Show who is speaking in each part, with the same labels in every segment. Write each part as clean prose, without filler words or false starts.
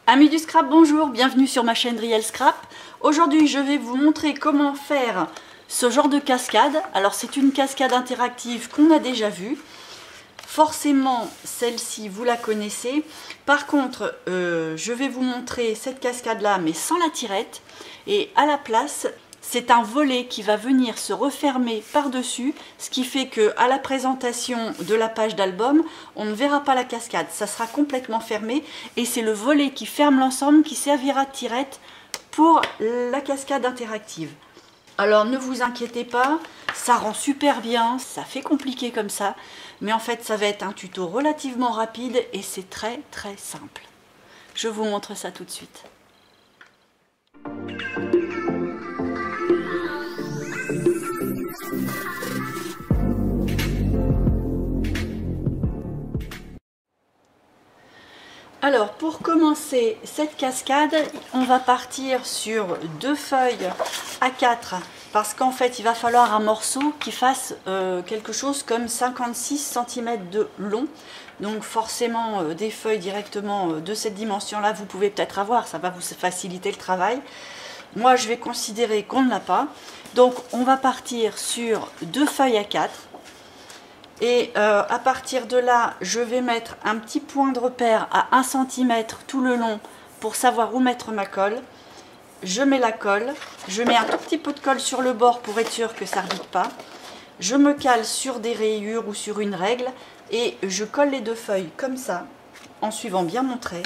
Speaker 1: Amis du scrap, bonjour, bienvenue sur ma chaîne Riel Scrap. Aujourd'hui je vais vous montrer comment faire ce genre de cascade. Alors c'est une cascade interactive qu'on a déjà vue. Forcément celle-ci vous la connaissez. Par contre je vais vous montrer cette cascade là mais sans la tirette. Et à la place c'est un volet qui va venir se refermer par-dessus, ce qui fait que à la présentation de la page d'album, on ne verra pas la cascade, ça sera complètement fermé et c'est le volet qui ferme l'ensemble qui servira de tirette pour la cascade interactive. Alors ne vous inquiétez pas, ça rend super bien, ça fait compliqué comme ça, mais en fait ça va être un tuto relativement rapide et c'est très simple. Je vous montre ça tout de suite. Alors pour commencer cette cascade, on va partir sur deux feuilles A4 parce qu'en fait il va falloir un morceau qui fasse quelque chose comme 56 cm de long. Donc forcément des feuilles directement de cette dimension là vous pouvez peut-être avoir, ça va vous faciliter le travail. Moi je vais considérer qu'on ne l'a pas. Donc on va partir sur deux feuilles A4. Et à partir de là, je vais mettre un petit point de repère à 1 cm tout le long pour savoir où mettre ma colle. Je mets la colle, je mets un tout petit peu de colle sur le bord pour être sûr que ça ne rebite pas. Je me cale sur des rayures ou sur une règle et je colle les deux feuilles comme ça, en suivant bien mon trait,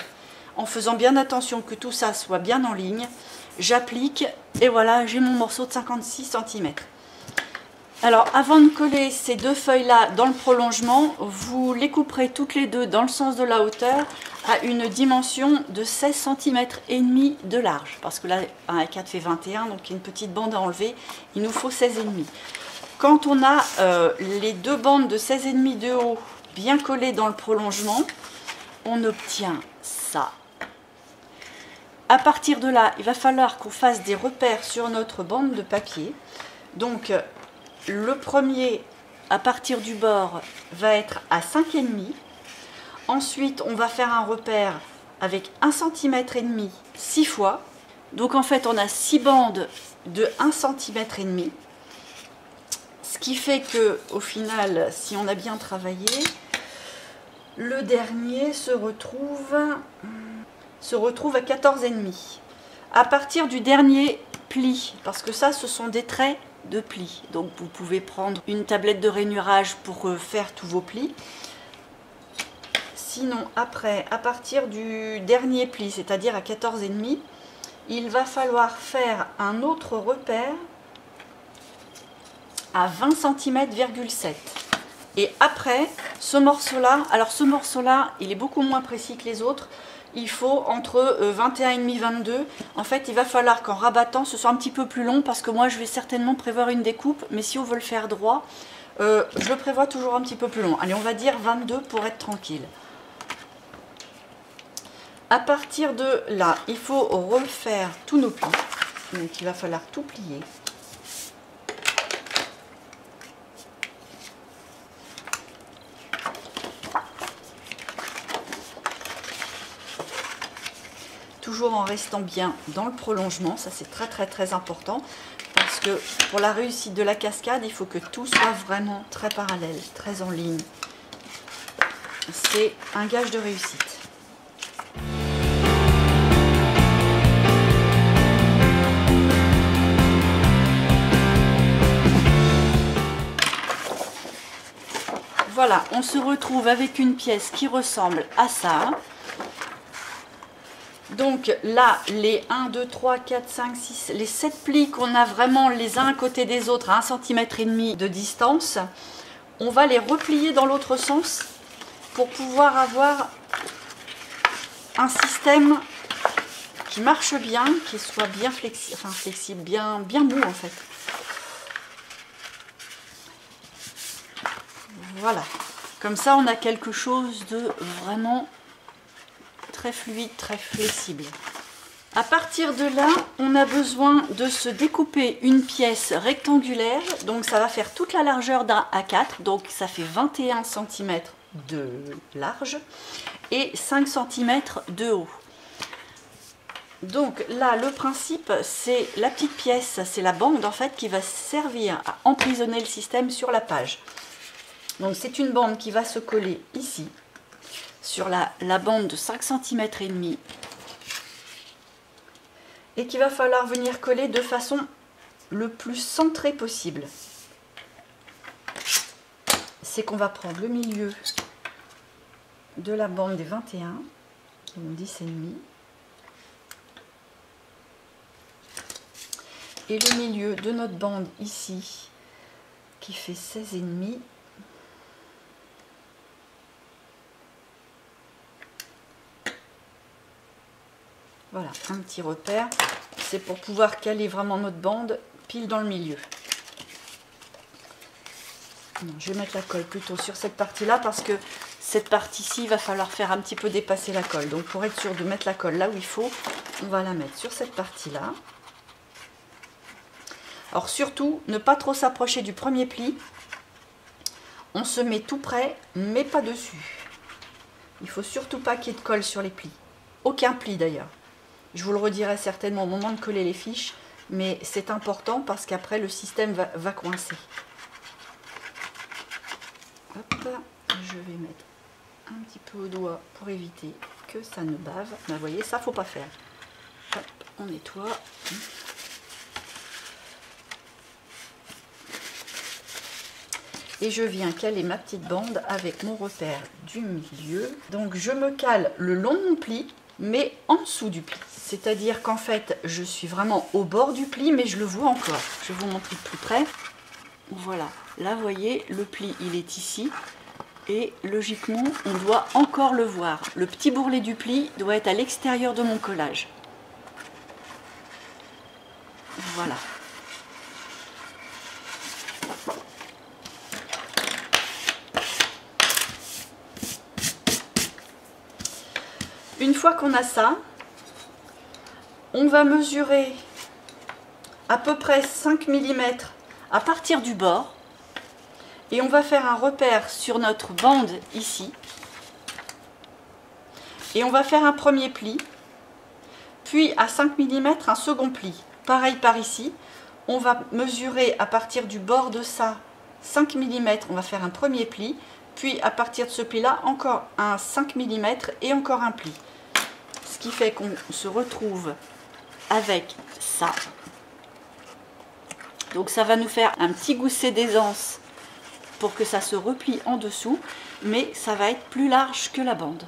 Speaker 1: en faisant bien attention que tout ça soit bien en ligne. J'applique et voilà, j'ai mon morceau de 56 cm. Alors avant de coller ces deux feuilles là dans le prolongement, vous les couperez toutes les deux dans le sens de la hauteur à une dimension de 16 cm et demi de large. Parce que là un A4 fait 21, donc il y a une petite bande à enlever, il nous faut 16,5. Quand on a les deux bandes de 16,5 de haut bien collées dans le prolongement, on obtient ça. À partir de là, il va falloir qu'on fasse des repères sur notre bande de papier. Donc le premier, à partir du bord, va être à 5,5. Ensuite, on va faire un repère avec 1,5 cm 6 fois. Donc en fait, on a 6 bandes de 1,5 cm. Ce qui fait que, au final, si on a bien travaillé, le dernier se retrouve à 14,5. À partir du dernier pli, parce que ça, ce sont des traits de plis, donc vous pouvez prendre une tablette de rainurage pour faire tous vos plis. Sinon après, à partir du dernier pli, c'est-à-dire à 14,5, il va falloir faire un autre repère à 20 cm,7. Et après ce morceau là, alors ce morceau là il est beaucoup moins précis que les autres. Il faut entre 21,5 et 22. En fait, il va falloir qu'en rabattant, ce soit un petit peu plus long parce que moi, je vais certainement prévoir une découpe. Mais si on veut le faire droit, je le prévois toujours un petit peu plus long. Allez, on va dire 22 pour être tranquille. À partir de là, il faut refaire tous nos plis. Donc, il va falloir tout plier. Toujours en restant bien dans le prolongement, ça c'est très important parce que pour la réussite de la cascade, il faut que tout soit vraiment très parallèle, très en ligne. C'est un gage de réussite. Voilà, on se retrouve avec une pièce qui ressemble à ça. Donc là, les 1, 2, 3, 4, 5, 6, les 7 plis qu'on a vraiment les uns à côté des autres à 1,5 cm de distance, on va les replier dans l'autre sens pour pouvoir avoir un système qui marche bien, qui soit bien flexible, enfin flexible, bien mou en fait. Voilà, comme ça on a quelque chose de vraiment très fluide, très flexible. À partir de là, on a besoin de se découper une pièce rectangulaire. Donc ça va faire toute la largeur d'un A4. Donc ça fait 21 cm de large et 5 cm de haut. Donc là, le principe, c'est la petite pièce, c'est la bande en fait qui va servir à emprisonner le système sur la page. Donc c'est une bande qui va se coller ici, sur la bande de 5 cm et demi, et qu'il va falloir venir coller de façon le plus centrée possible. C'est qu'on va prendre le milieu de la bande des 21, donc 10,5, et le milieu de notre bande ici, qui fait 16,5. Voilà, un petit repère, c'est pour pouvoir caler vraiment notre bande pile dans le milieu. Non, je vais mettre la colle plutôt sur cette partie-là parce que cette partie-ci, il va falloir faire un petit peu dépasser la colle. Donc pour être sûr de mettre la colle là où il faut, on va la mettre sur cette partie-là. Alors surtout, ne pas trop s'approcher du premier pli. On se met tout près, mais pas dessus. Il ne faut surtout pas qu'il y ait de colle sur les plis. Aucun pli d'ailleurs. Je vous le redirai certainement au moment de coller les fiches, mais c'est important parce qu'après le système va coincer. Hop, je vais mettre un petit peu au doigt pour éviter que ça ne bave. Ben, vous voyez, ça faut pas faire. Hop, on nettoie. Et je viens caler ma petite bande avec mon repère du milieu. Donc je me cale le long de mon pli, mais en dessous du pli. C'est-à-dire qu'en fait, je suis vraiment au bord du pli, mais je le vois encore. Je vais vous montrer de plus près. Voilà, là vous voyez, le pli il est ici. Et logiquement, on doit encore le voir. Le petit bourrelet du pli doit être à l'extérieur de mon collage. Voilà. Une fois qu'on a ça, on va mesurer à peu près 5 mm à partir du bord. Et on va faire un repère sur notre bande ici. Et on va faire un premier pli. Puis à 5 mm, un second pli. Pareil par ici. On va mesurer à partir du bord de ça 5 mm. On va faire un premier pli. Puis à partir de ce pli-là, encore un 5 mm et encore un pli. Ce qui fait qu'on se retrouve avec ça. Donc ça va nous faire un petit gousset d'aisance pour que ça se replie en dessous, mais ça va être plus large que la bande.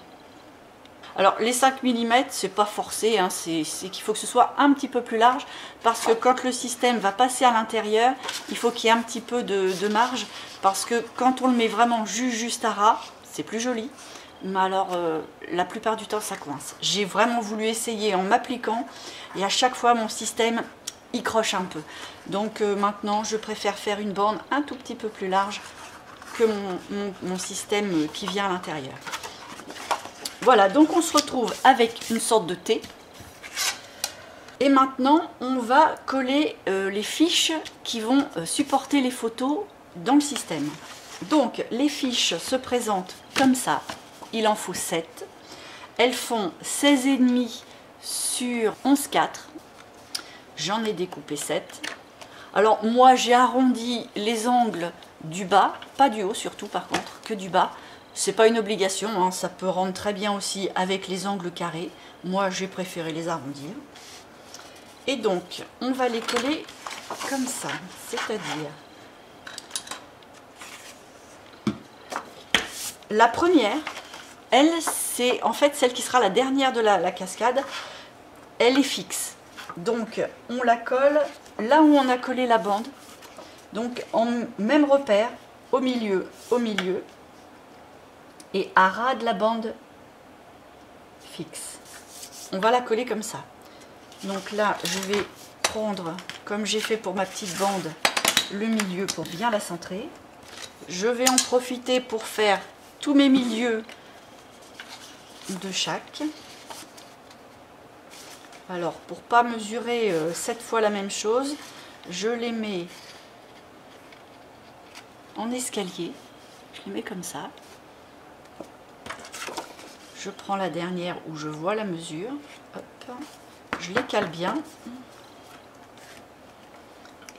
Speaker 1: Alors les 5 mm, c'est pas forcé, hein, c'est qu'il faut que ce soit un petit peu plus large, parce que quand le système va passer à l'intérieur, il faut qu'il y ait un petit peu de marge, parce que quand on le met vraiment juste à ras, c'est plus joli, mais alors la plupart du temps ça coince. J'ai vraiment voulu essayer en m'appliquant, et à chaque fois mon système il croche un peu. Donc maintenant je préfère faire une bande un tout petit peu plus large que mon système qui vient à l'intérieur. Voilà, donc on se retrouve avec une sorte de T. Et maintenant, on va coller les fiches qui vont supporter les photos dans le système. Donc, les fiches se présentent comme ça. Il en faut 7. Elles font 16,5 sur 11,4. J'en ai découpé 7. Alors, moi, j'ai arrondi les angles du bas, pas du haut surtout par contre, que du bas. C'est pas une obligation, hein, ça peut rendre très bien aussi avec les angles carrés. Moi, j'ai préféré les arrondir. Et donc, on va les coller comme ça, c'est-à-dire la première, elle, c'est en fait celle qui sera la dernière de la cascade. Elle est fixe. Donc, on la colle là où on a collé la bande. Donc, en même repère, au milieu, et à ras de la bande fixe. On va la coller comme ça. Donc là, je vais prendre, comme j'ai fait pour ma petite bande, le milieu pour bien la centrer. Je vais en profiter pour faire tous mes milieux de chaque. Alors, pour pas mesurer 7 fois la même chose, je les mets en escalier. Je les mets comme ça. Je prends la dernière où je vois la mesure. Hop. je les cale bien.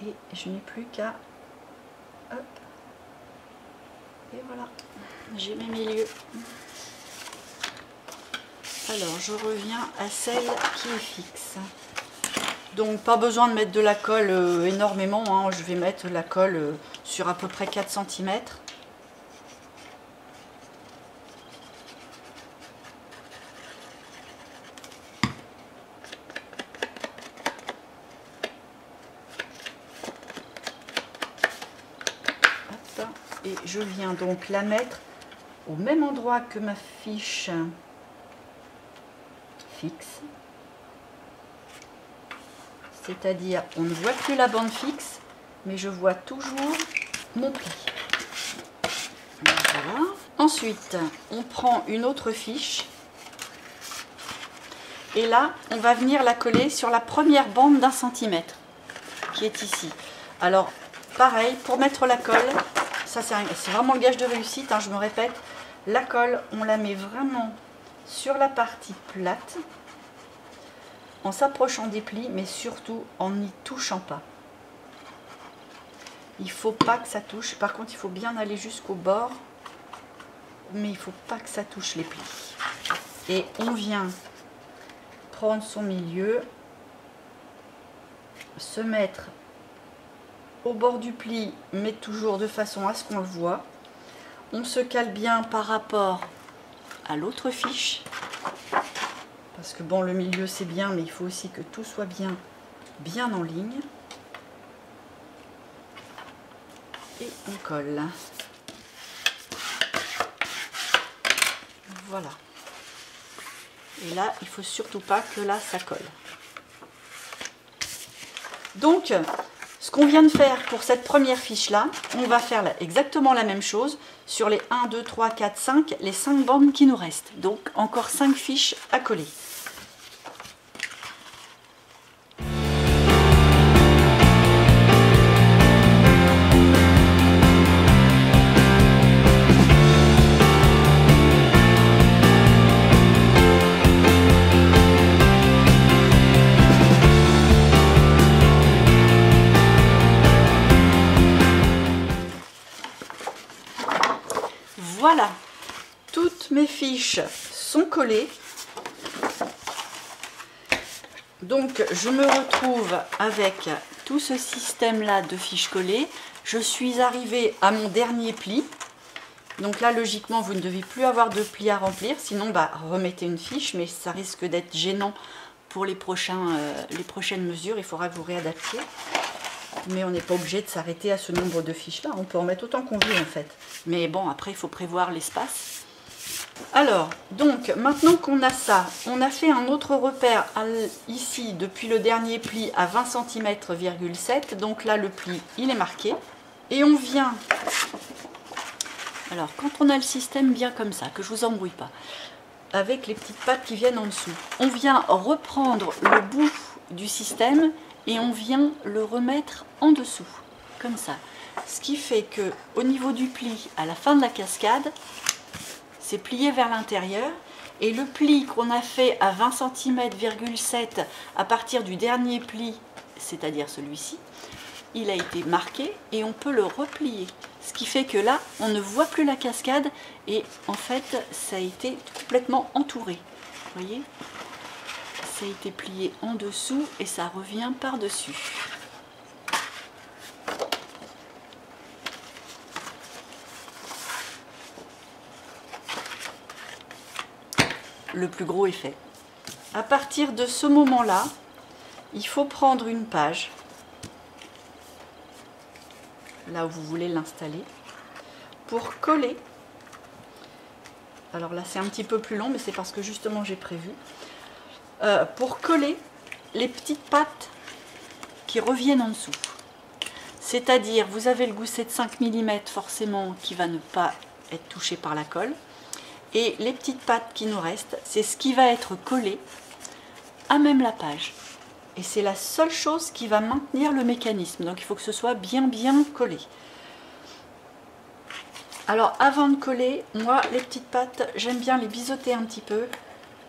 Speaker 1: Et je n'ai plus qu'à... Hop. Et voilà, j'ai mes milieux. Alors, je reviens à celle qui est fixe. Donc, pas besoin de mettre de la colle énormément, hein. Je vais mettre la colle sur à peu près 4 cm. Et je viens donc la mettre au même endroit que ma fiche fixe. C'est-à-dire, on ne voit plus la bande fixe, mais je vois toujours mon pli. Voilà. Ensuite, on prend une autre fiche. Et là, on va venir la coller sur la première bande d'1 centimètre qui est ici. Alors, pareil, pour mettre la colle, ça c'est vraiment le gage de réussite, hein, je me répète, la colle, on la met vraiment sur la partie plate, en s'approchant des plis, mais surtout en n'y touchant pas. Il ne faut pas que ça touche, par contre il faut bien aller jusqu'au bord, mais il ne faut pas que ça touche les plis. Et on vient prendre son milieu, se mettre au bord du pli, mais toujours de façon à ce qu'on le voit. On se cale bien par rapport à l'autre fiche, parce que bon, le milieu c'est bien, mais il faut aussi que tout soit bien en ligne. Et on colle. Voilà. Et là, il faut surtout pas que là ça colle. Donc, ce qu'on vient de faire pour cette première fiche là, on va faire exactement la même chose sur les 1, 2, 3, 4, 5, les 5 bandes qui nous restent. Donc encore 5 fiches à coller. Voilà, toutes mes fiches sont collées. Donc je me retrouve avec tout ce système là de fiches collées. Je suis arrivée à mon dernier pli. Donc là logiquement vous ne devez plus avoir de pli à remplir, sinon bah, remettez une fiche, mais ça risque d'être gênant pour les prochaines mesures, il faudra que vous réadaptiez. Mais on n'est pas obligé de s'arrêter à ce nombre de fiches là, on peut en mettre autant qu'on veut en fait. Mais bon, après il faut prévoir l'espace. Alors, donc maintenant qu'on a ça, on a fait un autre repère ici depuis le dernier pli à 20 cm,7 cm. Donc là le pli il est marqué. Et on vient, alors quand on a le système bien comme ça, que je vous embrouille pas, avec les petites pattes qui viennent en dessous, on vient reprendre le bout du système et on vient le remettre en dessous, comme ça. Ce qui fait que au niveau du pli, à la fin de la cascade, c'est plié vers l'intérieur. Et le pli qu'on a fait à 20 cm,7 cm à partir du dernier pli, c'est-à-dire celui-ci, il a été marqué et on peut le replier. Ce qui fait que là, on ne voit plus la cascade et en fait, ça a été complètement entouré. Vous voyez ? Ça a été plié en dessous et ça revient par-dessus. Le plus gros est fait. À partir de ce moment-là, il faut prendre une page, là où vous voulez l'installer, pour coller. Alors là, c'est un petit peu plus long, mais c'est parce que justement j'ai prévu. Pour coller les petites pattes qui reviennent en dessous. C'est-à-dire, vous avez le gousset de 5 mm forcément qui va ne pas être touché par la colle. Et les petites pattes qui nous restent, c'est ce qui va être collé à même la page. Et c'est la seule chose qui va maintenir le mécanisme. Donc il faut que ce soit bien collé. Alors avant de coller, moi les petites pattes, j'aime bien les biseauter un petit peu,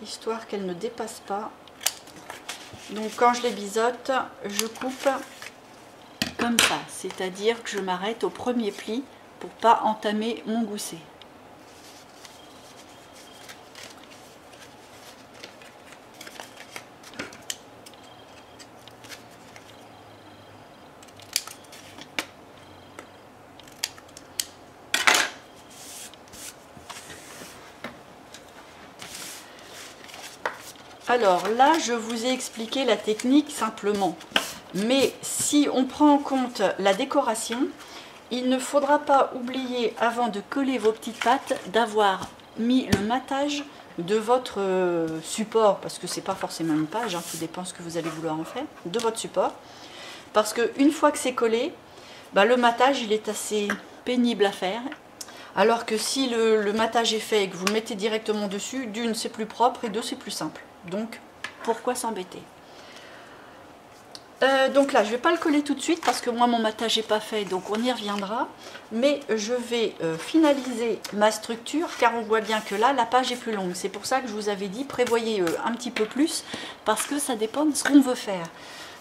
Speaker 1: histoire qu'elles ne dépassent pas. Donc quand je les biseaute, je coupe comme ça, c'est-à-dire que je m'arrête au premier pli pour pas entamer mon gousset. Alors là, je vous ai expliqué la technique simplement. Mais si on prend en compte la décoration, il ne faudra pas oublier, avant de coller vos petites pattes, d'avoir mis le matage de votre support, parce que c'est pas forcément une page, hein, tout dépend ce que vous allez vouloir en faire, de votre support. Parce qu'une fois que c'est collé, bah, le matage il est assez pénible à faire. Alors que si le matage est fait et que vous le mettez directement dessus, d'une c'est plus propre et deux c'est plus simple. Donc pourquoi s'embêter? Donc là je ne vais pas le coller tout de suite parce que moi mon matage n'est pas fait, donc on y reviendra. Mais je vais finaliser ma structure car on voit bien que là la page est plus longue. C'est pour ça que je vous avais dit prévoyez un petit peu plus parce que ça dépend de ce qu'on veut faire.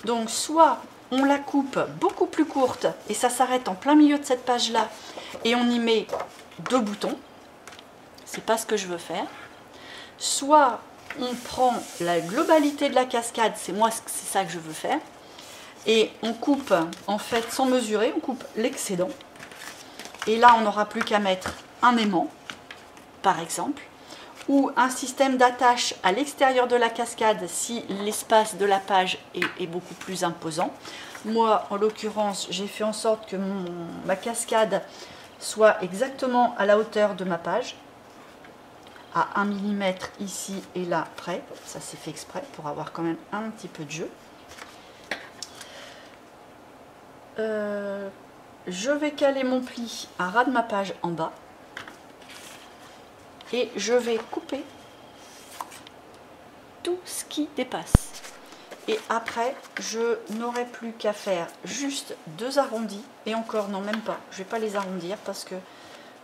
Speaker 1: Donc soit on la coupe beaucoup plus courte et ça s'arrête en plein milieu de cette page là et on y met 2 boutons. C'est pas ce que je veux faire. Soit on prend la globalité de la cascade, c'est ça que je veux faire. Et on coupe, en fait, sans mesurer, on coupe l'excédent. Et là, on n'aura plus qu'à mettre un aimant, par exemple, ou un système d'attache à l'extérieur de la cascade si l'espace de la page est beaucoup plus imposant. Moi, en l'occurrence, j'ai fait en sorte que ma cascade soit exactement à la hauteur de ma page, à 1 mm ici et là près. Ça c'est fait exprès pour avoir quand même un petit peu de jeu. Je vais caler mon pli à ras de ma page en bas et je vais couper tout ce qui dépasse. Et après, je n'aurai plus qu'à faire juste 2 arrondis, et encore non, même pas, je ne vais pas les arrondir parce que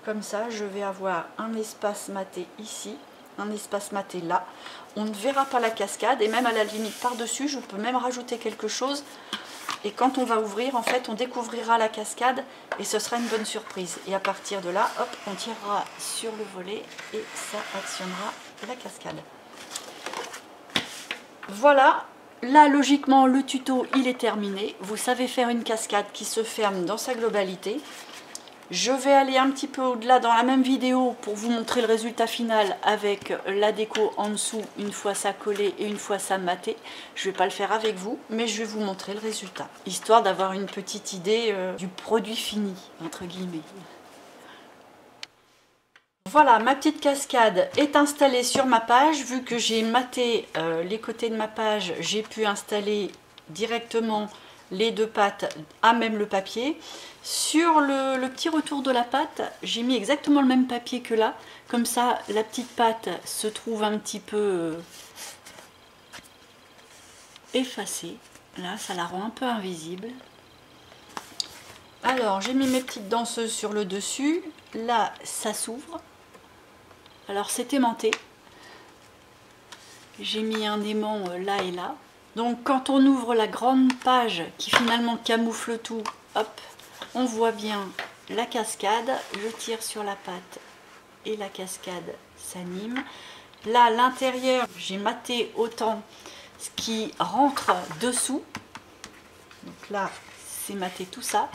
Speaker 1: comme ça, je vais avoir un espace maté ici, un espace maté là. On ne verra pas la cascade et même à la limite par-dessus, je peux même rajouter quelque chose. Et quand on va ouvrir, en fait, on découvrira la cascade et ce sera une bonne surprise. Et à partir de là, hop, on tirera sur le volet et ça actionnera la cascade. Voilà, là logiquement le tuto il est terminé. Vous savez faire une cascade qui se ferme dans sa globalité. Je vais aller un petit peu au-delà dans la même vidéo pour vous montrer le résultat final avec la déco en dessous, une fois ça collé et une fois ça maté. Je ne vais pas le faire avec vous, mais je vais vous montrer le résultat, histoire d'avoir une petite idée du produit fini, entre guillemets. Voilà, ma petite cascade est installée sur ma page. Vu que j'ai maté les côtés de ma page, j'ai pu installer directement les 2 pattes à même le papier. Sur le petit retour de la patte, j'ai mis exactement le même papier que là. Comme ça, la petite patte se trouve un petit peu effacée. Là, ça la rend un peu invisible. Alors, j'ai mis mes petites danseuses sur le dessus. Là, ça s'ouvre. Alors, c'est aimanté. J'ai mis un aimant là et là. Donc, quand on ouvre la grande page qui finalement camoufle tout, hop, on voit bien la cascade. Je tire sur la patte et la cascade s'anime. Là, à l'intérieur, j'ai maté autant ce qui rentre dessous. Donc là, c'est maté tout ça.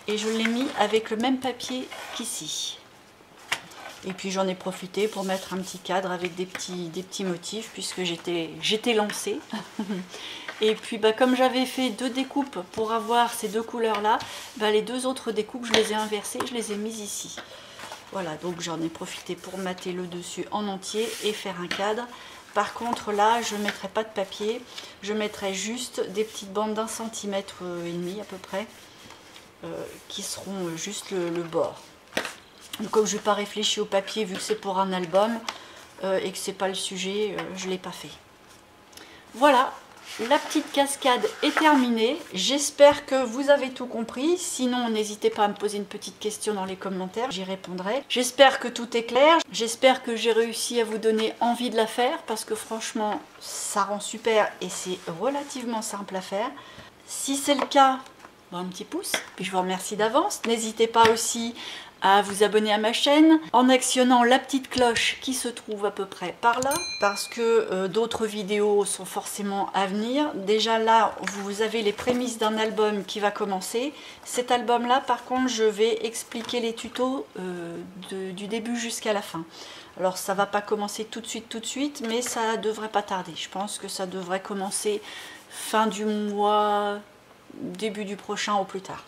Speaker 1: Et je l'ai mis avec le même papier qu'ici. Et puis j'en ai profité pour mettre un petit cadre avec des petits motifs puisque j'étais lancée. Et puis bah, comme j'avais fait 2 découpes pour avoir ces 2 couleurs là, bah, les 2 autres découpes je les ai inversées, je les ai mises ici. Voilà, donc j'en ai profité pour mater le dessus en entier et faire un cadre. Par contre là je ne mettrai pas de papier, je mettrai juste des petites bandes d'1,5 cm à peu près qui seront juste le bord. Donc, comme je n'ai pas réfléchi au papier vu que c'est pour un album et que c'est pas le sujet, je ne l'ai pas fait. Voilà, la petite cascade est terminée. J'espère que vous avez tout compris. Sinon, n'hésitez pas à me poser une petite question dans les commentaires, j'y répondrai. J'espère que tout est clair. J'espère que j'ai réussi à vous donner envie de la faire parce que franchement, ça rend super et c'est relativement simple à faire. Si c'est le cas, un petit pouce, puis je vous remercie d'avance. N'hésitez pas aussi à vous abonner à ma chaîne en actionnant la petite cloche qui se trouve à peu près par là, parce que d'autres vidéos sont forcément à venir. Déjà là, vous avez les prémices d'un album qui va commencer. Cet album là, par contre, je vais expliquer les tutos du début jusqu'à la fin. Alors ça va pas commencer tout de suite, mais ça devrait pas tarder. Je pense que ça devrait commencer fin du mois, début du prochain au plus tard.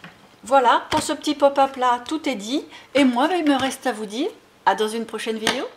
Speaker 1: Voilà, pour ce petit pop-up là, tout est dit. Et moi, il me reste à vous dire à dans une prochaine vidéo.